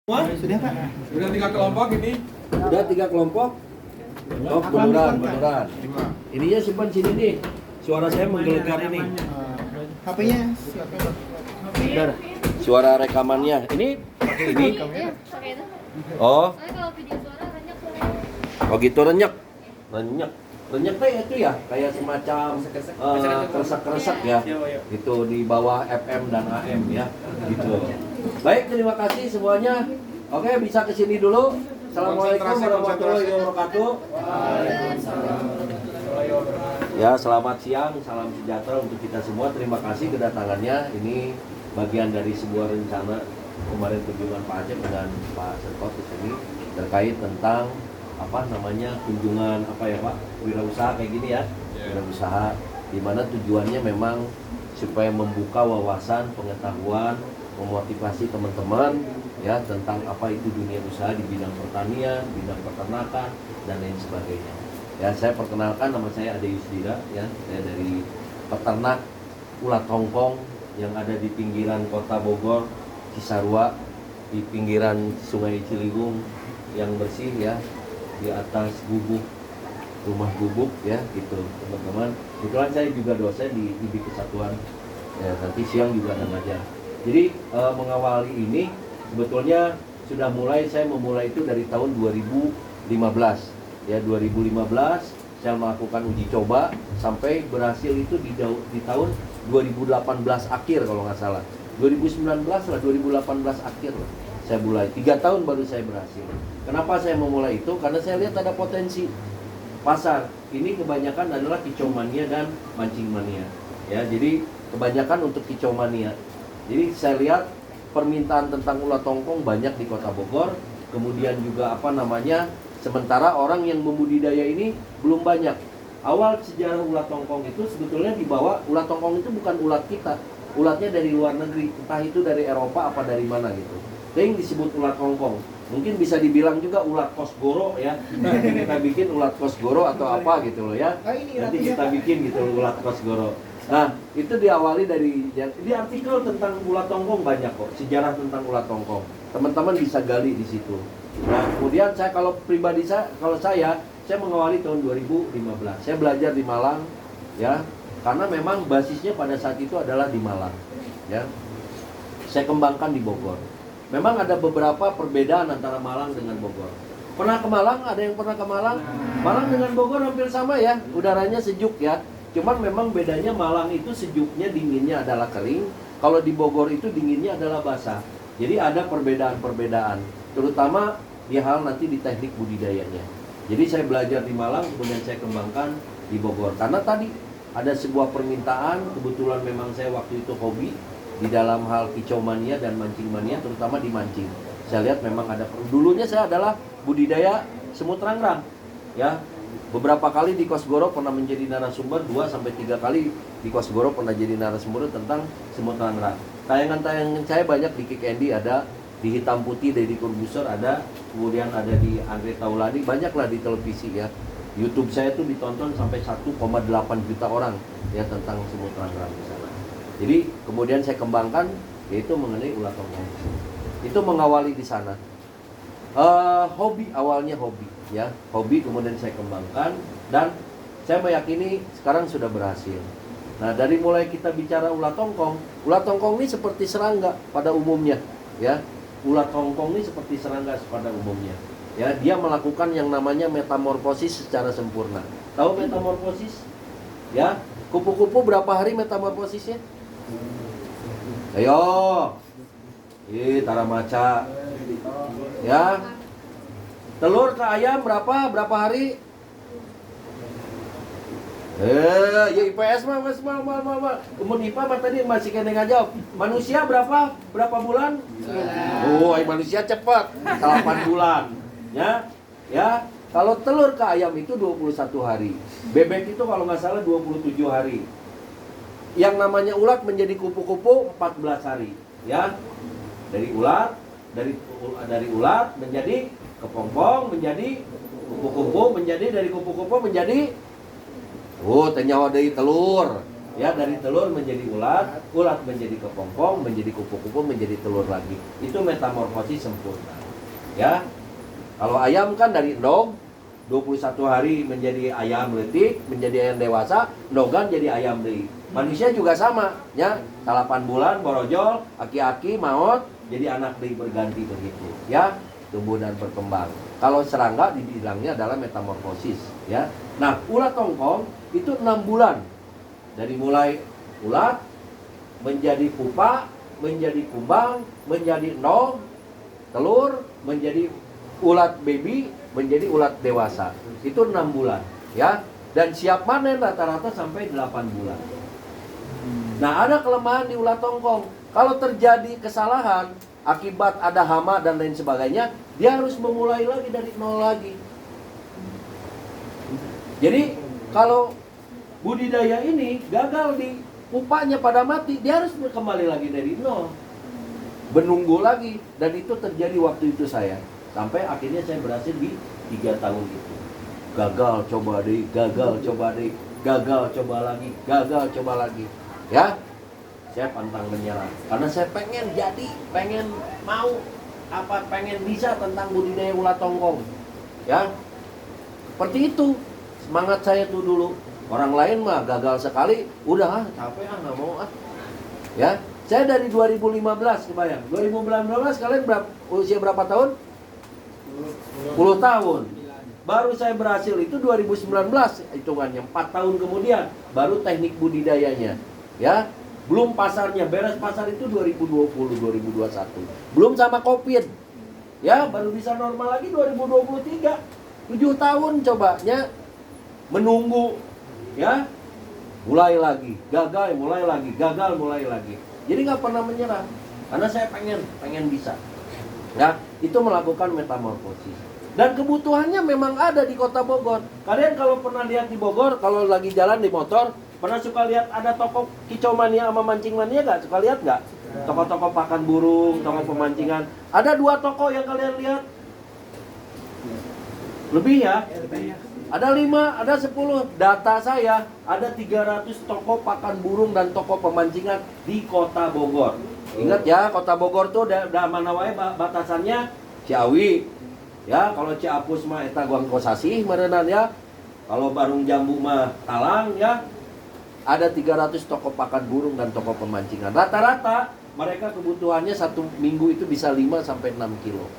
Wah, sudah Pak? Sudah 3 kelompok ini. Udah 3 kelompok? Oh, beneran. Ininya simpan sini nih. Suara saya menggelegar ini. HP-nya Udah. Suara rekamannya. Ini pakai ini. Iya, pakai itu. Oh, Soalnya kalau video suara banyak oh gitu renyek. Renyek teh itu ya, kayak semacam keresak-keresak ya. Itu di bawah FM dan AM ya. Gitu. Baik, terima kasih semuanya. Oke, bisa ke sini dulu. Assalamualaikum warahmatullahi wabarakatuh. Ya, selamat siang, salam sejahtera untuk kita semua. Terima kasih kedatangannya. Ini bagian dari sebuah rencana kemarin kunjungan Pak Acep dengan Pak Serkot di sini terkait tentang kunjungan ya Pak, wirausaha kayak gini ya. Wirausaha di mana tujuannya memang supaya membuka wawasan, pengetahuan, memotivasi teman-teman ya tentang apa itu dunia usaha di bidang pertanian, bidang peternakan dan lain sebagainya. Ya, saya perkenalkan, nama saya Ade Yusdira ya, saya dari peternak ulat hongkong yang ada di pinggiran kota Bogor, Cisarua, di pinggiran Sungai Ciliwung yang bersih ya, di atas gubuk, rumah gubuk ya gitu teman-teman. Kebetulan saya juga dosen di IB Kesatuan ya, nanti siang juga ada ngajar. Jadi mengawali ini sebetulnya sudah saya memulai itu dari tahun 2015 ya. 2015 saya melakukan uji coba sampai berhasil itu di tahun 2018 akhir kalau nggak salah. 2019 lah, 2018 akhir lah saya mulai. 3 tahun baru saya berhasil. Kenapa saya memulai itu? Karena saya lihat ada potensi pasar. Ini kebanyakan adalah kicau mania dan mancing mania ya. Jadi kebanyakan untuk kicau mania. Jadi saya lihat permintaan tentang ulat hongkong banyak di Kota Bogor. Kemudian juga sementara orang yang membudidaya ini belum banyak. Awal sejarah ulat hongkong itu sebetulnya dibawa, ulat hongkong itu bukan ulat kita. Ulatnya dari luar negeri, entah itu dari Eropa apa dari mana gitu. Yang disebut ulat hongkong. Mungkin bisa dibilang juga ulat kosgoro ya. Nanti kita bikin ulat kosgoro atau apa gitu loh ya. Nanti kita bikin gitu ulat kosgoro. Nah, itu diawali di artikel tentang ulat hongkong banyak kok, sejarah tentang ulat hongkong. Teman-teman bisa gali di situ. Nah, kemudian kalau saya mengawali tahun 2015. Saya belajar di Malang ya, karena memang basisnya pada saat itu adalah di Malang ya. Saya kembangkan di Bogor. Memang ada beberapa perbedaan antara Malang dengan Bogor. Pernah ke Malang? Ada yang pernah ke Malang? Malang dengan Bogor hampir sama ya, udaranya sejuk ya. Cuman memang bedanya Malang itu sejuknya, dinginnya adalah kering. Kalau di Bogor itu dinginnya adalah basah. Jadi ada perbedaan-perbedaan, terutama di hal nanti di teknik budidayanya. Jadi saya belajar di Malang, kemudian saya kembangkan di Bogor. Karena tadi ada sebuah permintaan, kebetulan memang saya waktu itu hobi di dalam hal kicau mania dan mancing mania, terutama di mancing. Saya lihat memang ada, dulunya saya adalah budidaya semut rangrang ya. Beberapa kali di Kosgoro pernah menjadi narasumber, 2-3 kali di Kosgoro pernah jadi narasumber tentang semut rangrang. Tayangan-tayangan saya banyak di Kick Andy, ada di Hitam Putih Deddy Corbuzier ada, kemudian ada di Andre Taulani, banyaklah di televisi ya. YouTube saya tuh ditonton sampai 1,8 juta orang ya tentang semut rangrang di sana. Jadi kemudian saya kembangkan yaitu mengenai ulat hongkong. Itu mengawali di sana. Awalnya hobi ya, hobi kemudian saya kembangkan dan saya meyakini sekarang sudah berhasil. Nah, dari mulai kita bicara ulat hongkong ini seperti serangga pada umumnya ya. Ulat hongkong ini seperti serangga pada umumnya ya. Dia melakukan yang namanya metamorfosis secara sempurna. Tahu metamorfosis? Ya, kupu-kupu berapa hari metamorfosisnya? Ayo. Tara maca. Ya. Telur ke ayam berapa hari? Ya IPS mah kemudian IPA mah tadi masih kena ngajawab. Manusia berapa bulan? Oh, manusia cepat, 8 bulan. Ya. Ya, kalau telur ke ayam itu 21 hari. Bebek itu kalau nggak salah 27 hari. Yang namanya ulat menjadi kupu-kupu 14 hari, ya. Dari ulat menjadi kepompong, menjadi kupu-kupu, menjadi dari kupu-kupu menjadi tenyawa dari telur. Ya, dari telur menjadi ulat, ulat menjadi kepompong, menjadi kupu-kupu, menjadi telur lagi. Itu metamorfosis sempurna. Ya. Kalau ayam kan dari endog 21 hari menjadi ayam letik, menjadi ayam dewasa, endogan jadi ayam deui. Manusia juga sama, ya. 8 bulan borojol, aki-aki maot, jadi anak deui berganti begitu, ya. Tumbuh dan berkembang. Kalau serangga dibilangnya adalah metamorfosis, ya. Nah, ulat tongkong itu 6 bulan. Dari mulai ulat menjadi pupa, menjadi kumbang, menjadi endog, telur, menjadi ulat baby, menjadi ulat dewasa. Itu 6 bulan, ya. Dan siap panen rata-rata sampai 8 bulan. Nah, ada kelemahan di ulat tongkong. Kalau terjadi kesalahan akibat ada hama dan lain sebagainya, dia harus memulai lagi dari nol lagi. Jadi kalau budidaya ini gagal di pupanya pada mati, dia harus kembali lagi dari nol, menunggu lagi. Dan itu terjadi waktu itu saya, sampai akhirnya saya berhasil di 3 tahun itu. Gagal coba deh, gagal coba deh, gagal coba lagi, gagal coba lagi, ya. Saya pantang menyerah karena saya pengen jadi, pengen mau pengen bisa tentang budidaya ulat tongkong, ya. Seperti itu semangat saya tuh dulu. Orang lain mah gagal sekali, udah capek nggak mau ya. Saya dari 2015, kebayang 2019 kalian usia berapa tahun? 10 tahun. Baru saya berhasil itu 2019, hitungannya 4 tahun kemudian baru teknik budidayanya, ya. Belum pasarnya, beres pasar itu 2020, 2021. Belum sama Covid. Ya, baru bisa normal lagi 2023. 7 tahun cobanya menunggu, ya. Mulai lagi, gagal, mulai lagi, gagal, mulai lagi. Jadi nggak pernah menyerah. Karena saya pengen bisa. Ya, itu melakukan metamorfosis. Dan kebutuhannya memang ada di Kota Bogor. Kalian kalau pernah lihat di Bogor, kalau lagi jalan di motor, pernah suka lihat ada toko kicau mania sama mancing mania nggak? Suka lihat nggak? Toko-toko pakan burung, toko pemancingan. Ada 2 toko yang kalian lihat? Lebih ya? Ada 5, ada 10. Data saya ada 300 toko pakan burung dan toko pemancingan di Kota Bogor. Ingat ya, Kota Bogor tuh mana wae batasannya Ciawi. Ya, kalau Ciapus mah eta Guangkosasih meureunan ya. Kalau Barung Jambu mah Talang ya. Ada 300 toko pakan burung dan toko pemancingan. Rata-rata mereka kebutuhannya 1 minggu itu bisa 5 sampai 6 kilo.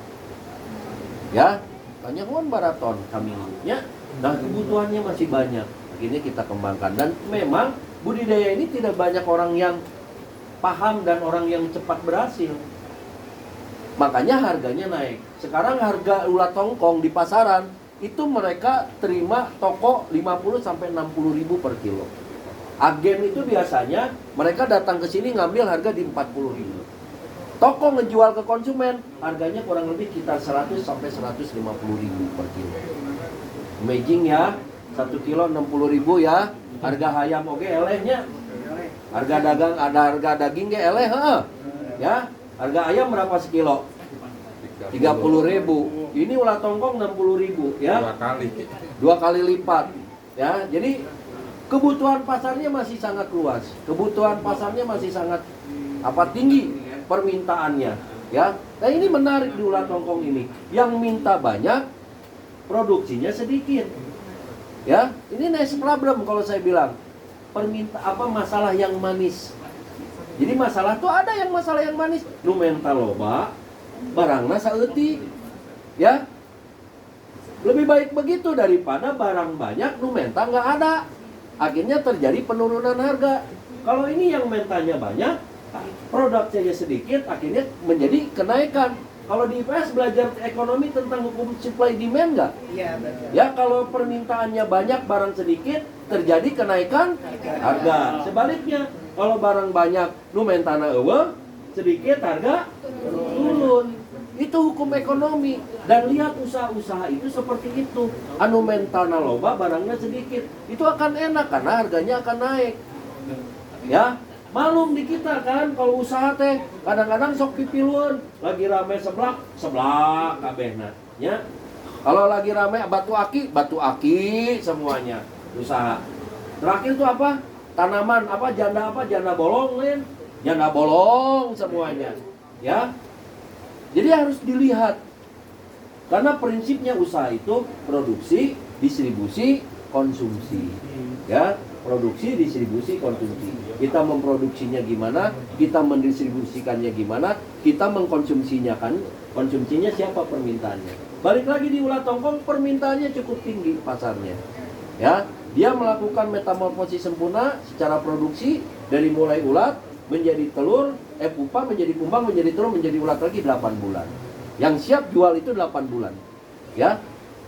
Ya, banyak baraton kaminggunya. Nah, kebutuhannya masih banyak. Akhirnya kita kembangkan. Dan memang budidaya ini tidak banyak orang yang paham dan orang yang cepat berhasil. Makanya harganya naik. Sekarang harga ulat tongkong di pasaran itu mereka terima toko 50 sampai 60 ribu per kilo. Agen itu biasanya mereka datang ke sini ngambil harga di 40 ribu. Toko ngejual ke konsumen harganya kurang lebih sekitar 100 sampai 150 ribu per kilo. Imaging ya, 1 kilo 60 ribu ya. Harga ayam oke elehnya. Harga dagang ada harga daging ge eleh ya. Harga ayam berapa sekilo? 30 ribu. Ini ulat tongkong 60 ribu ya. 2 kali lipat ya. Jadi kebutuhan pasarnya masih sangat luas. Kebutuhan pasarnya masih sangat tinggi permintaannya ya. Nah, ini menarik di ulat tongkong ini. Yang minta banyak, produksinya sedikit. Ya, ini nice problem kalau saya bilang. Masalah yang manis. Jadi masalah tuh ada yang masalah yang manis. Nu mental loba, barangna saeutik. Ya. Lebih baik begitu daripada barang banyak nu menta nggak ada. Akhirnya terjadi penurunan harga. Kalau ini yang mentanya banyak, produknya sedikit, akhirnya menjadi kenaikan. Kalau di IPS belajar ekonomi tentang hukum supply demand nggak? Iya, betul. Ya, kalau permintaannya banyak, barang sedikit, terjadi kenaikan harga. Sebaliknya, kalau barang banyak, nu mentana eueuh, sedikit harga turun. Itu hukum ekonomi. Dan lihat usaha-usaha itu seperti itu. Anu mentana loba, barangnya sedikit. Itu akan enak karena harganya akan naik. Ya. Malum di kita kan kalau usaha teh kadang-kadang sok pipilun, lagi rame seblak kabehna nya. Kalau lagi rame batu aki semuanya usaha. Terakhir tuh apa? tanaman janda bolong, Lin. Janda bolong semuanya. Ya. Jadi harus dilihat. Karena prinsipnya usaha itu produksi, distribusi, konsumsi. Ya, produksi, distribusi, konsumsi. Kita memproduksinya gimana, kita mendistribusikannya gimana, kita mengkonsumsinya kan. Konsumsinya siapa, permintaannya. Balik lagi di ulat tongkong, permintaannya cukup tinggi pasarnya. Ya, dia melakukan metamorfosis sempurna secara produksi dari mulai ulat menjadi telur, pupa menjadi kumbang, menjadi telur, menjadi ulat lagi 8 bulan. Yang siap jual itu 8 bulan. Ya.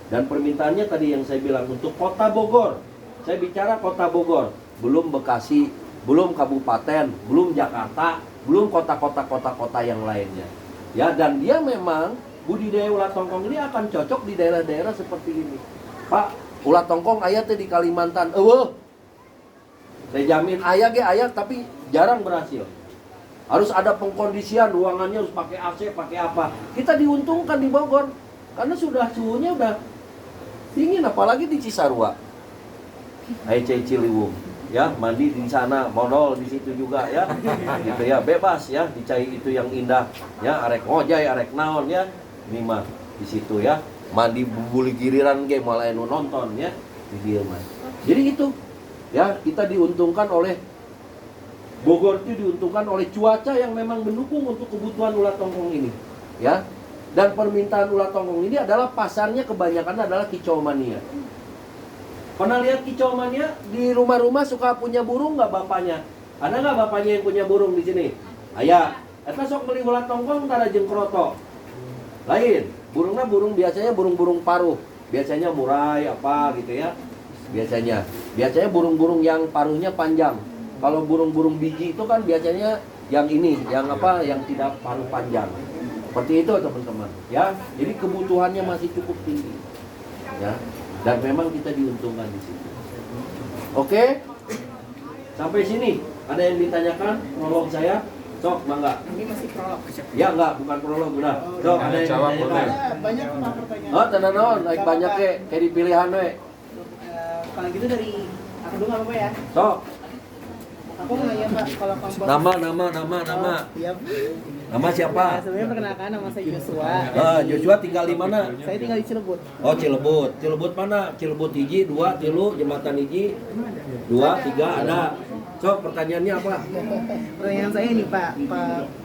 Dan permintaannya tadi yang saya bilang untuk kota Bogor. Saya bicara kota Bogor, belum Bekasi, belum kabupaten, belum Jakarta, belum kota-kota yang lainnya. Ya, dan dia memang budidaya ulat tongkong ini akan cocok di daerah-daerah seperti ini. Pak, ulat tongkong aya teh di Kalimantan. Saya jamin aya tapi jarang berhasil. Harus ada pengkondisian, ruangannya harus pakai AC, pakai apa. Kita diuntungkan di Bogor karena suhunya udah dingin, apalagi di Cisarua. Ciliwung, ya, mandi di sana, modal di situ juga ya. Gitu ya, bebas ya, dicai itu yang indah ya, arek ngojay, arek naon ya. Ini mah di situ ya. Mandi bubuli giliran ge malah anu nonton ya di dia mah. Jadi itu ya, kita diuntungkan oleh Bogor itu diuntungkan oleh cuaca yang memang mendukung untuk kebutuhan ulat tongkong ini ya. Dan permintaan ulat tongkong ini adalah pasarnya kebanyakan adalah kicau mania. Pernah lihat kicau mania di rumah-rumah suka punya burung nggak bapaknya? Ada nggak bapaknya yang punya burung di sini? Aya. Eta sok beli ulat tongkong tara jeung kroto. Lain. Burungnya biasanya burung-burung paruh. Biasanya murai apa gitu ya. Biasanya burung-burung yang paruhnya panjang. Kalau burung-burung biji itu kan biasanya yang ini, yang tidak paruh panjang. Seperti itu teman-teman, ya. Jadi kebutuhannya masih cukup tinggi. Ya. Dan memang kita diuntungkan di situ. Oke? Sampai sini ada yang ditanyakan prolog saya? Sok, mangga. Ini masih prolog. Ya enggak, bukan prolog udah. Sok, ada yang ditanyakan. Banyak pertanyaan. Oh, tenan naon, naik banyak kayak di pilihan we. Kalau gitu dari aku dulu apa ya? Sok. Aku mau nanya Pak, kalau kompos. Nama. Iya. Nama siapa? Sebenarnya perkenalkan nama saya Joshua. Joshua tinggal di mana? Saya tinggal di Cilebut. Oh, Cilebut. Cilebut mana? Cilebut 1, 2, 3, Jembatan 1, 2, 3 ada. Sok, pertanyaannya apa? Pertanyaan saya ini Pak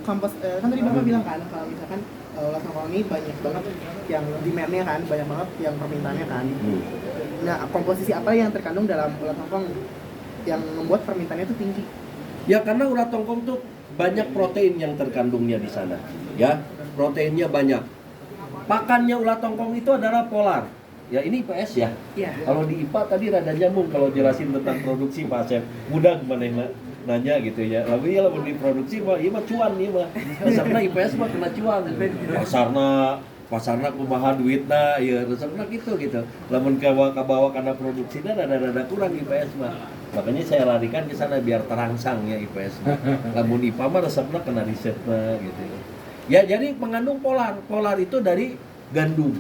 kompos kan tadi Bapak bilang kan kalau misalkan ulat tongkong ini banyak banget yang demand-nya kan, banyak banget yang permintaannya kan. Nah, komposisi apa yang terkandung dalam ulat tongkong yang membuat permintaannya itu tinggi? Ya karena ulat tongkong tuh banyak protein yang terkandungnya di sana. Ya, proteinnya banyak. Pakannya ulat tongkong itu adalah polar. Ya ini IPS ya. Iya. Kalau di IPA tadi rada nyambung kalau jelasin tentang produksi Pak Chef. Mudah mana nanya gitu ya. Lalu ya lamun diproduksi mah ieu mah cuan ieu mah. Dasarna IPS mah kena cuan. Pasarna kumaha duitna ya resepna gitu. Lamun kabawa karena produksinya rada kurang IPS mah. Makanya saya larikan ke sana biar terangsang ya IPS mah. Lamun IPA mah resepna kena risetna gitu. Ya jadi mengandung polar. Polar itu dari gandum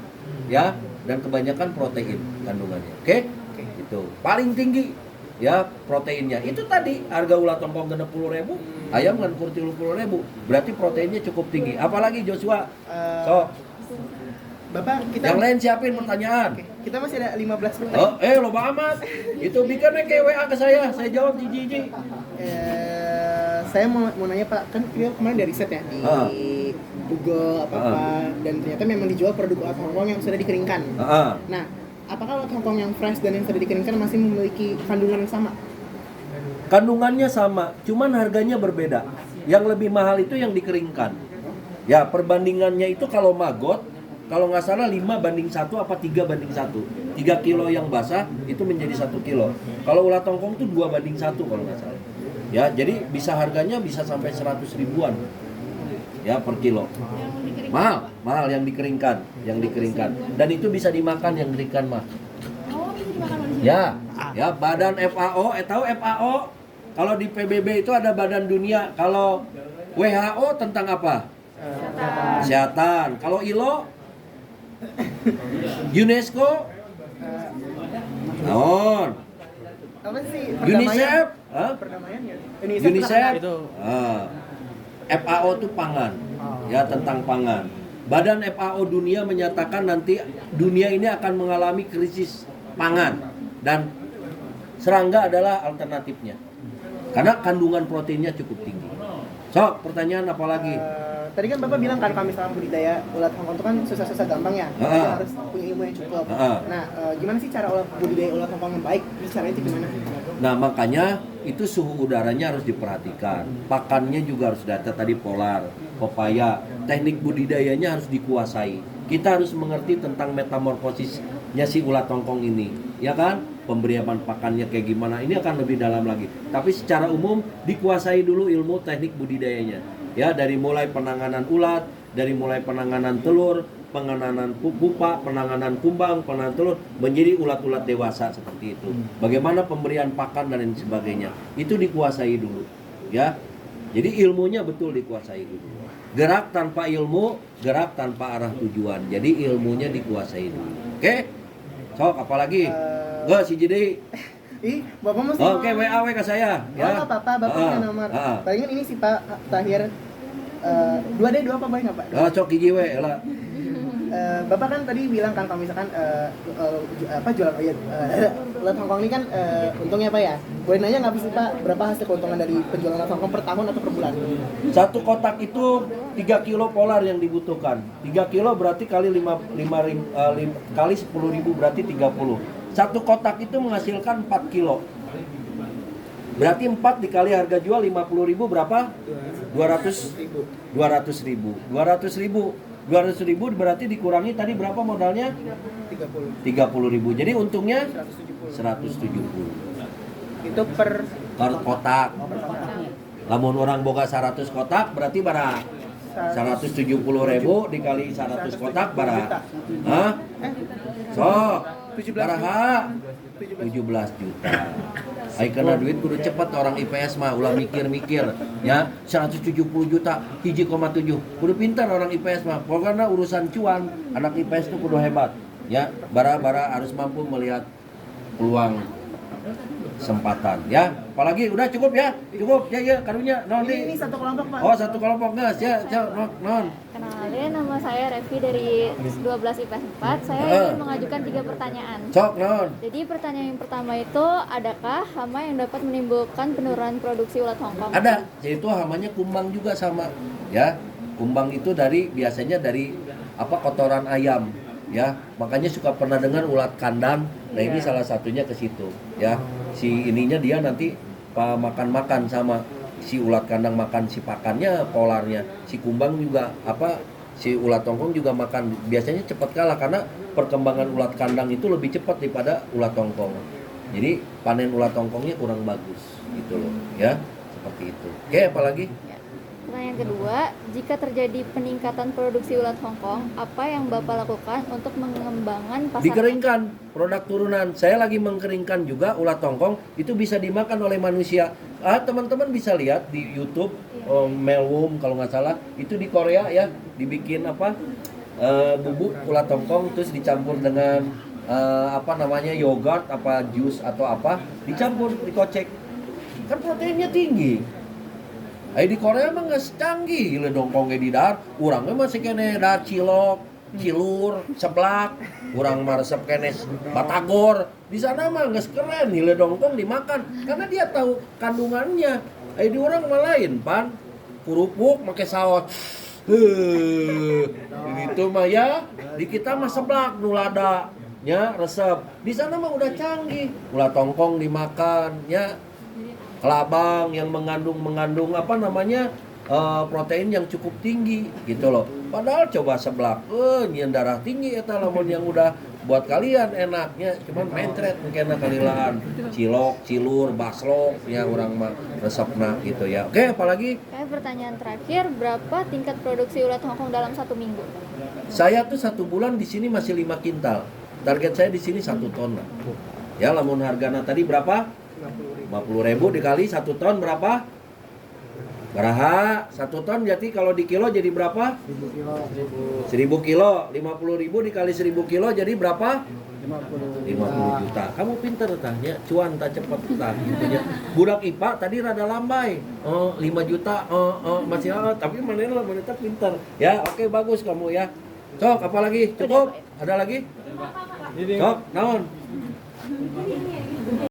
ya, dan kebanyakan protein kandungannya. Oke? Itu paling tinggi ya proteinnya. Itu tadi harga ulat tongkong 60.000, ayam kan 30.000. Berarti proteinnya cukup tinggi. Apalagi Joshua? Bapak, kita yang lain siapin pertanyaan. Oke, kita masih ada 15 menit. Oh, loba amat. Itu bikinnya kayak WA ke saya jawab jiji. Saya mau nanya Pak, kan kita kemarin dari riset ya di Google apa dan ternyata memang dijual produk ulat tongkong yang sudah dikeringkan. Nah, apakah ulat tongkong yang fresh dan yang sudah dikeringkan masih memiliki kandungan yang sama? Kandungannya sama, cuman harganya berbeda. Yang lebih mahal itu yang dikeringkan. Ya, perbandingannya itu kalau maggot, kalau nggak salah 5:1 apa 3:1. 3 kilo yang basah itu menjadi 1 kilo. Kalau ulat tongkong itu 2:1 kalau nggak salah. Ya, jadi harganya bisa sampai 100 ribuan. Ya, per kilo. Mahal yang dikeringkan. Dan itu bisa dimakan yang dikeringkan mah. Ya, badan FAO, tahu FAO? Kalau di PBB itu ada badan dunia. Kalau WHO tentang apa? Kesehatan. Kalau ILO? UNESCO? Naon? Apa sih? UNICEF? Perdamaian ya. UNICEF Itu. FAO itu pangan, ya tentang pangan. Badan FAO dunia menyatakan nanti dunia ini akan mengalami krisis pangan dan serangga adalah alternatifnya karena kandungan proteinnya cukup tinggi. Sok, pertanyaan apa lagi? Tadi kan Bapak bilang kan kalau misalnya budidaya ulat Hongkong itu kan susah-susah gampang ya. Jadi harus punya ilmu yang cukup. Nah, gimana sih cara budidaya ulat Hongkong yang baik? Terus caranya itu gimana? Nah, makanya itu suhu udaranya harus diperhatikan. Pakannya juga harus data tadi polar, pepaya. Teknik budidayanya harus dikuasai. Kita harus mengerti tentang metamorfosisnya si ulat Hongkong ini, ya kan? Pemberian pakannya kayak gimana? Ini akan lebih dalam lagi. Tapi secara umum dikuasai dulu ilmu teknik budidayanya. Ya, dari mulai penanganan ulat, dari mulai penanganan telur, penanganan pupa, penanganan kumbang, penanganan telur menjadi ulat-ulat dewasa seperti itu. Bagaimana pemberian pakan dan lain sebagainya. Itu dikuasai dulu, ya. Jadi ilmunya betul dikuasai dulu. Gerak tanpa ilmu, gerak tanpa arah tujuan. Jadi ilmunya dikuasai dulu. Oke? Sok, apalagi? Gak si jadi. Bapak mesti. Oke, WA ke saya. Ya. Oh, Bapak punya nomor. Palingan ini sih Pak Tahir. 2 apa boleh nggak Pak? Cok hiji we lah. Bapak kan tadi bilang kan kalau misalkan jualan ulat Hongkong ini kan untungnya Pak ya. Boleh nanya nggak sih Pak berapa hasil keuntungan dari penjualan ulat Hongkong per tahun atau per bulan? Satu kotak itu 3 kilo polar yang dibutuhkan. 3 kilo berarti kali 10.000 berarti 30. Satu kotak itu menghasilkan 4 kilo. Berarti 4 dikali harga jual 50.000 berapa? 200.000. 200.000 berarti dikurangi tadi berapa modalnya? 30.000. Jadi untungnya 170. Itu per kotak. Lamun orang boga 100 kotak berarti bara 170.000 dikali 100 kotak bara. Hah? Sok. Baraha 17 juta. Ai kena duit kudu cepet orang IPS mah ulah mikir-mikir ya 170 juta 1,7 kudu pintar orang IPS mah pokoknya urusan cuan anak IPS itu kudu hebat ya bara-bara harus mampu melihat peluang kesempatan ya apalagi udah cukup ya karunya non ini satu kelompok Pak. Oh satu kelompok guys ya non Kenalin, nama saya Revi dari 12 IPS 4. Saya ingin mengajukan 3 pertanyaan. Cok non. Jadi pertanyaan yang pertama itu, adakah hama yang dapat menimbulkan penurunan produksi ulat Hongkong? Ada, yaitu hamanya kumbang juga sama ya. Kumbang itu biasanya dari kotoran ayam ya. Makanya suka pernah dengar ulat kandang. Nah, ini salah satunya ke situ ya. Si ininya dia nanti makan sama si ulat kandang makan si pakannya, polarnya. Si kumbang juga si ulat Hongkong juga makan. Biasanya cepat kalah karena perkembangan ulat kandang itu lebih cepat daripada ulat Hongkong. Jadi panen ulat Hongkongnya kurang bagus gitu loh, ya. Seperti itu. Oke, apalagi? Ya. Pertanyaan kedua, jika terjadi peningkatan produksi ulat Hongkong, apa yang Bapak lakukan untuk mengembangkan pasar? Dikeringkan, produk turunan. Saya lagi mengkeringkan juga ulat Hongkong, itu bisa dimakan oleh manusia. Teman-teman bisa lihat di YouTube, Mealworm kalau nggak salah, itu di Korea ya, dibikin bubuk ulat Hongkong terus dicampur dengan yogurt jus atau dicampur dikocek. Kan proteinnya tinggi. Di Korea mah nggak secanggih le dongkong di dar, urangnya masih kene dar cilok, cilur, seblak, urang mah resep kene batagor. Di sana mah nggak keren le dongkong dimakan karena dia tahu kandungannya. Di orang mah lain pan, kerupuk pakai saus. Itu mah ya, di kita mah seblak nulada, ya resep. Di sana mah udah canggih, ulat Hongkong dimakan, ya. Kelabang yang mengandung protein yang cukup tinggi gitu loh. Padahal coba seblak, nyen darah tinggi eta lamun yang udah buat kalian enaknya cuman mentret mungkin kalilaan cilok, cilur, baslok ya orang mah resepna gitu ya. Oke, apalagi? Pertanyaan terakhir, berapa tingkat produksi ulat Hongkong dalam 1 minggu? Saya tuh 1 bulan di sini masih 5 kintal. Target saya di sini 1 ton lah. Ya, lamun hargana tadi berapa? 50.000 dikali 1 ton berapa? Baraha 1 ton jadi kalau di kilo jadi berapa? 1000 kilo. 50.000 dikali 1000 kilo jadi berapa? 50 juta. Kamu pinter tanya, cuan tak cepat tah gitu ya. Budak IPA tadi rada lambai. 5 juta masih tapi mana tak pinter. Ya, oke bagus kamu ya. Sok, apa lagi? Cukup? Ada lagi? Sok, naon?